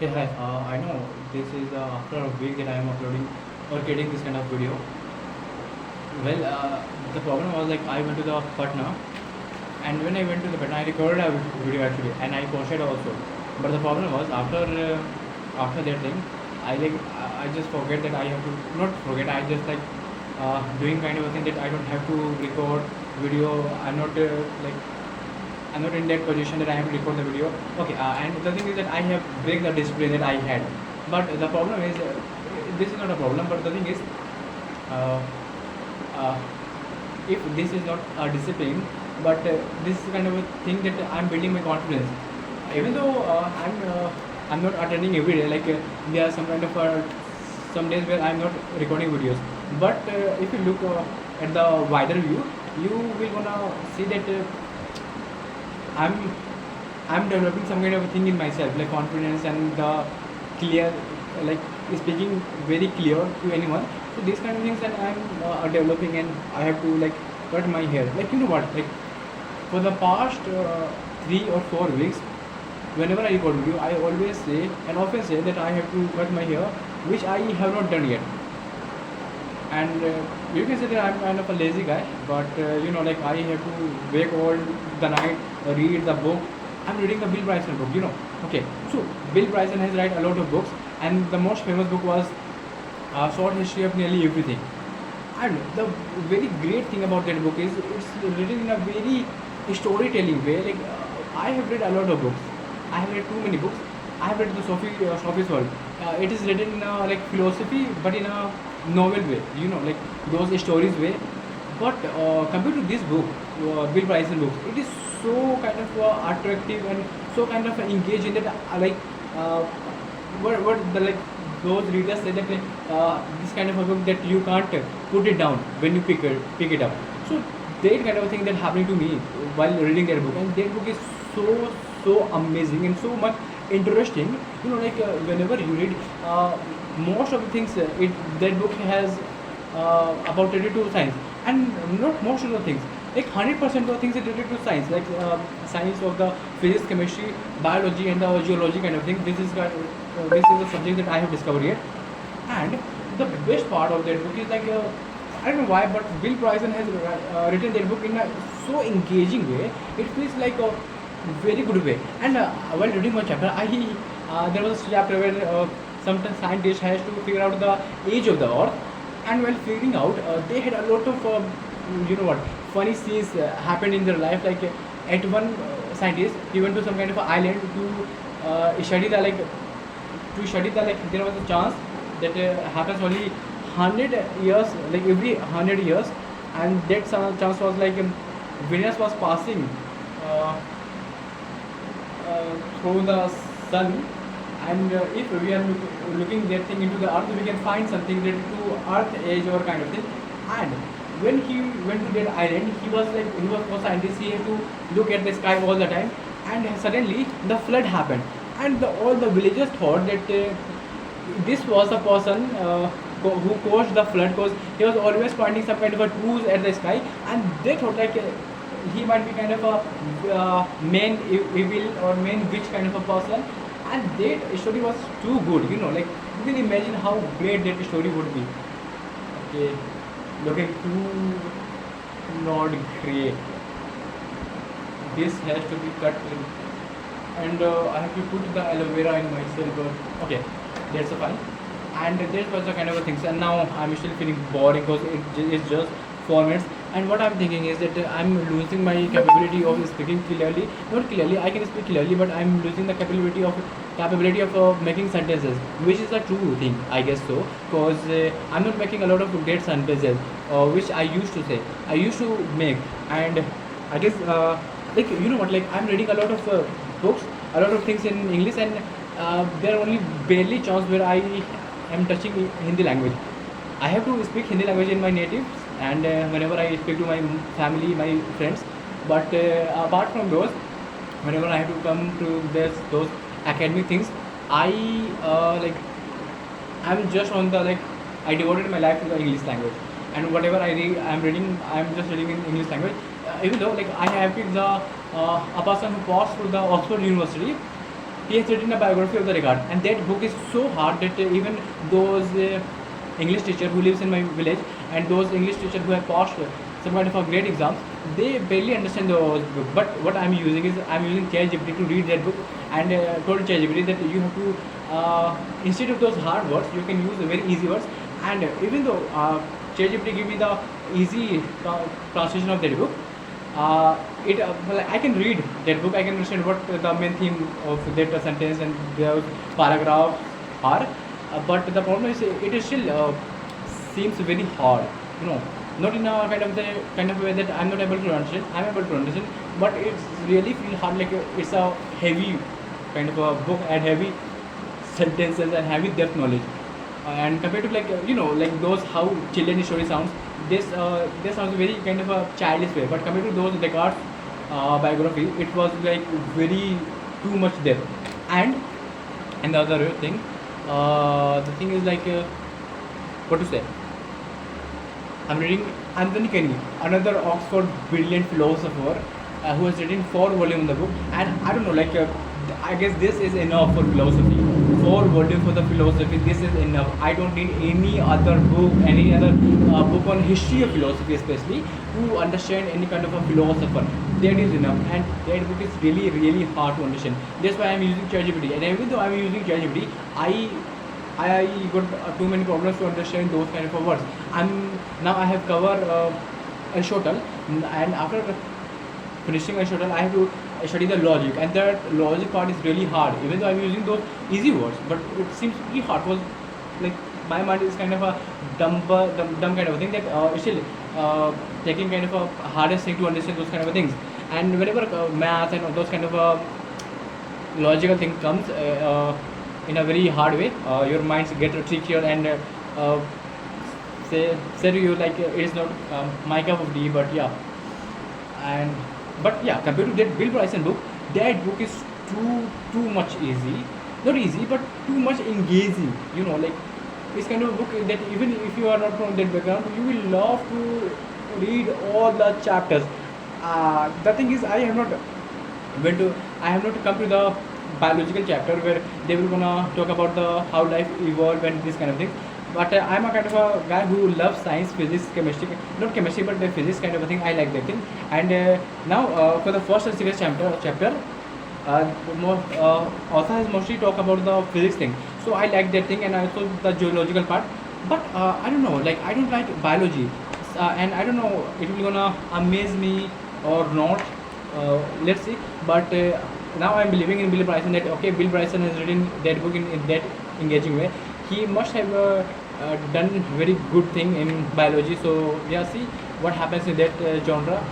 Hey, hi. I know this is after a week that I am uploading or getting this kind of video. Well, the problem was like I went to the Patna, and when I went to the Patna, I recorded a video actually, and I posted also. But the problem was after that thing, I just forget that I have to not forget. I just doing kind of a thing that I don't have to record video. Like I'm not in that position that I have to record the video. Okay, and the thing is that I have break the discipline that I had. But the problem is, this is not a problem. But the thing is, uh, uh, if this is not a discipline, but this is kind of a thing that I'm building my confidence. Even though I'm not attending every day. There are some kind of some days where I'm not recording videos. But if you look at the wider view, you will gonna see that. I'm I'm developing some kind of a thing in myself, like confidence and the clear, like speaking very clear to anyone. So these kind of things that I'm developing, and I have to like cut my hair. Like you know what? Like for the past 3 or 4 weeks, whenever I record video, I always say and often say that I have to cut my hair, which I have not done yet. And you can say that I'm kind of a lazy guy, but like I have to wake all the night, read the book. I'm reading the Bill Bryson book. Okay, so Bill Bryson has write a lot of books, and the most famous book was Short History of Nearly Everything. And the very great thing about that book is it's written in a very storytelling way. Like I have read a lot of books. I have read too many books. I have read the Sophie's World. It is written in a like philosophy, but in a novel way. Like those stories way. But compared to this book, Bill Bryson books, it is so kind of attractive and so kind of engaging that uh, what the like those readers say that this kind of a book that you can't put it down when you pick it up. So that kind of thing that happening to me while reading that book, and that book is so amazing and so much interesting. Whenever you read most of the things, it that book has about related to science, and not most of the things, like 100% of the things are related to science, like science of the physics, chemistry, biology, and the geology kind of thing. This is a subject that I have discovered yet. And the best part of that book is like I don't know why, but Bill Bryson has written that book in a so engaging way. It feels like a very good way. And while reading one chapter, I there was a chapter where some scientist has to figure out the age of the Earth, and while figuring out, they had a lot of funny scenes happened in their life. Like at one scientist, he went to some kind of an island to study the like there was a chance that happens only 100 years, like every 100 years, and that chance was like Venus was passing uh, through the sun, and if we are looking that thing into the earth, we can find something related to earth age or kind of thing. And when he went to that island, he was for scientist, he had to look at the sky all the time, and suddenly the flood happened, and all the villagers thought that this was the person who caused the flood, because he was always pointing some kind of a tools at the sky, and they thought like he might be kind of a main evil or main witch kind of a person. And that story was too good. Like you can imagine how great that story would be. Okay, looking too not great. This has to be cut in, and I have to put the aloe vera in myself. Okay, that's fine. And that was the kind of a things. And now I'm still feeling boring because it's just 4 minutes. And what I'm thinking is that I'm losing my capability of speaking clearly. Not clearly, I can speak clearly, but I'm losing the capability of making sentences, which is a true thing, I guess so. Because I'm not making a lot of great sentences, which I used to say. I used to make, and I guess like what, like I'm reading a lot of books, a lot of things in English, and there are only barely chance where I am touching Hindi language. I have to speak Hindi language in my native, and whenever I speak to my family, my friends. But apart from those, whenever I have to come to those academic things, I like I'm just on the like I devoted my life to the English language, and whatever I read, I'm just reading in English language. Even though like I have been the a person who passed through the Oxford University, he has written a biography of the Descartes, and that book is so hard that even those English teacher who lives in my village and those English teacher who have passed some kind of a great exams, they barely understand those book. But what I'm using is I'm using ChatGPT to read that book, and told ChatGPT that you have to instead of those hard words, you can use the very easy words. And even though ChatGPT give me the easy translation of that book, I can read that book. I can understand what the main theme of that sentence and the paragraph are. But the problem is it is still seems very hard. You know, not in a kind of way that I'm not able to understand. I'm able to understand, but it's really feel hard. Like it's a heavy kind of a book and heavy sentences and heavy depth knowledge. And compared to like those how children story sounds, this sounds very kind of a childish way. But compared to those Descartes biography, it was like very too much depth. And the other thing, the thing is like what to say. I'm reading Anthony Kenny, another Oxford brilliant philosopher who has written 4 volumes in the book. And I don't know, like I guess this is enough for philosophy. 4 volumes for the philosophy. This is enough. I don't need any other book, any other book on history of philosophy, especially to understand any kind of a philosopher. That is enough, and that book is really really hard to understand. That's why I'm using ChatGPT. And even though I'm using ChatGPT, I got too many problems to understand those kind of words. Now I have covered Aristotle, and after finishing Aristotle, I have to study the logic, and that logic part is really hard. Even though I'm using those easy words, but it seems really hard. Was like my mind is kind of a dumb kind of a thing that it's still taking kind of a hardest thing to understand those kind of things. And whenever math and those kind of logical thing comes in a very hard way, your minds get trickier and say to you like it is not my cup of tea. But yeah, and but yeah, compared to that Bill Bryson book, that book is too much easy, not easy, but too much engaging. You know, like it's kind of a book that even if you are not from that background, you will love to read all the chapters. The thing is, I have not come to the biological chapter where they will gonna talk about the how life evolved and this kind of things. But I'm a kind of a guy who loves science, physics, chemistry, not chemistry, but the physics kind of a thing. I like that thing. And now for the first and second chapter, author has mostly talk about the physics thing. So I like that thing, and also the geological part. But I don't know, like I don't like biology, and I don't know it will gonna amaze me or not. Let's see. But now I'm believing in Bill Bryson that okay, Bill Bryson has written that book in that engaging way. He must have done very good thing in biology. So yeah, see what happens in that genre.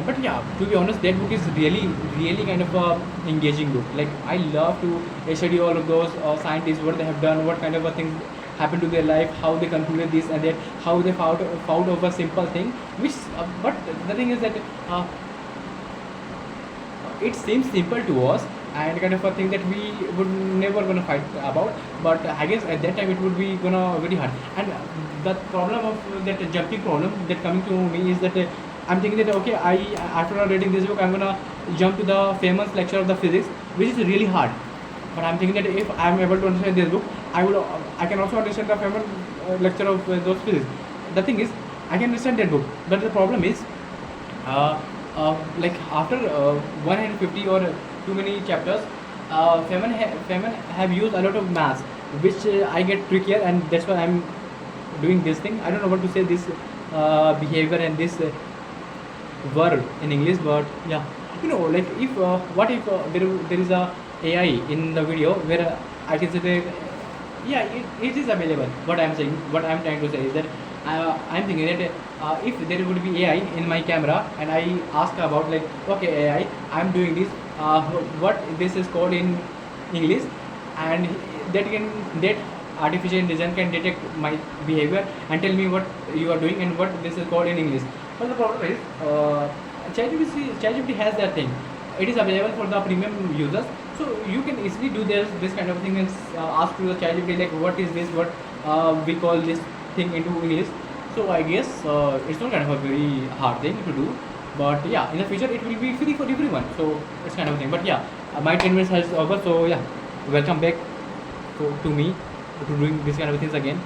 But yeah, to be honest, that book is really kind of a engaging book. Like I love to study all of those scientists, what they have done, what kind of a things happened to their life, how they concluded this and that, how they found of a simple thing. Which, but the thing is that it seems simple to us and kind of a thing that we would never gonna fight about. But I guess at that time it would be gonna very hard. And the problem of that jumping problem that coming to me is that. I'm thinking that okay, after reading this book, I'm gonna jump to the famous lecture of the physics, which is really hard. But I'm thinking that if I'm able to understand this book, I can also understand the famous lecture of those physics. The thing is, I can understand that book, but the problem is, like after 150 or too many chapters, Feynman have used a lot of maths, which I get trickier, and that's why I'm doing this thing. I don't know what to say this behavior and this. Word in English, but yeah, you know, like if what if there is a AI in the video where I can say that yeah, it is available. What I'm saying, what I'm trying to say is that I'm thinking that if there would be AI in my camera and I ask about like okay AI, I'm doing this, what this is called in English, and that artificial intelligence can detect my behavior and tell me what you are doing and what this is called in English. But the problem is, ChatGPT has that thing. It is available for the premium users, so you can easily do this kind of thing and ask to the ChatGPT like, what is this? What we call this thing into English. So I guess it's not kind of a very hard thing to do. But yeah, in the future it will be free for everyone. So it's kind of thing. But yeah, my 10 minutes has over. So yeah, welcome back to me to doing this kind of things again.